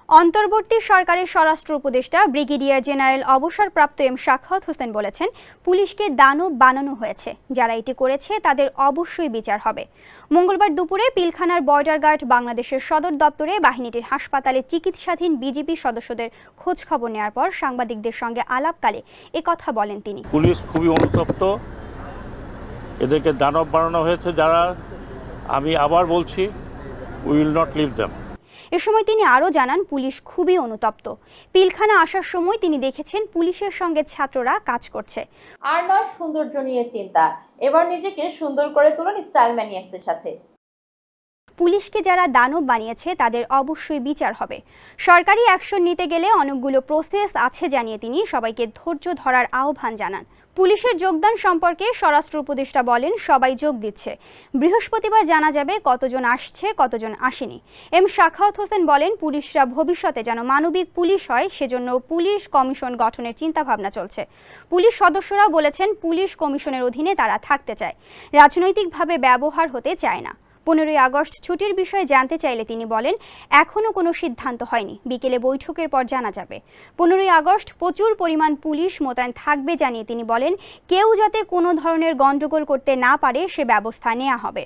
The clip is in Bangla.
অন্তর্বর্তী সরকারের স্বরাষ্ট্র উপদেষ্টা ব্রিগেডিয়ার জেনারেল অবসরপ্রাপ্ত এম সাখাওয়াত হোসেন বলেছেন, পুলিশকে দানব বানানো হয়েছে। যারা এটি করেছে তাদের অবশ্যই বিচার হবে। মঙ্গলবার দুপুরে পিলখানার বর্ডার গার্ড বাংলাদেশের সদর দপ্তরে বাহিনীটির হাসপাতালে চিকিৎসাধীন বিজিবি সদস্যদের খোঁজ খবর নেওয়ার পর সাংবাদিকদের সঙ্গে আলাপকালে একথা বলেন তিনি। পুলিশ খুবই অনুতপ্ত, এদেরকে দানব বানানো হয়েছে যারা। আমি আবার বলছি, we will not leave them. এ সময় তিনি আরও জানান, পুলিশ খুবই অনুতপ্ত। পিলখানা আসার সময় তিনি দেখেছেন পুলিশের সঙ্গে ছাত্ররা কাজ করছে। আর নয় সৌন্দর্য নিয়ে চিন্তা, এবার নিজেকে সুন্দর করে তুলুন স্টাইল ম্যানিয়াক্সের সাথে। পুলিশকে যারা দানব বানিয়েছে তাদের অবশ্যই বিচার হবে। সরকারি অ্যাকশন নিতে গেলে অনেকগুলো প্রসেস আছে জানিয়ে তিনি সবাইকে ধৈর্য ধরার আহ্বান জানান। পুলিশের যোগদান সম্পর্কে স্বরাষ্ট্র উপদেষ্টা বলেন, সবাই যোগ দিচ্ছে। বৃহস্পতিবার জানা যাবে কতজন আসছে, কতজন আসেনি। এম সাখাওয়াত হোসেন বলেন, পুলিশরা ভবিষ্যতে যেন মানবিক পুলিশ হয় সেজন্য পুলিশ কমিশন গঠনের চিন্তাভাবনা চলছে। পুলিশ সদস্যরা বলেছেন, পুলিশ কমিশনের অধীনে তারা থাকতে চায়, রাজনৈতিকভাবে ব্যবহার হতে চায় না। 15ই আগস্ট ছুটির বিষয়ে জানতে চাইলে তিনি বলেন, এখনও কোনো সিদ্ধান্ত হয়নি, বিকেলে বৈঠকের পর জানা যাবে। 15ই আগস্ট প্রচুর পরিমাণ পুলিশ মোতায়েন থাকবে জানিয়ে তিনি বলেন, কেউ যাতে কোনো ধরনের গণ্ডগোল করতে না পারে সে ব্যবস্থা নেওয়া হবে।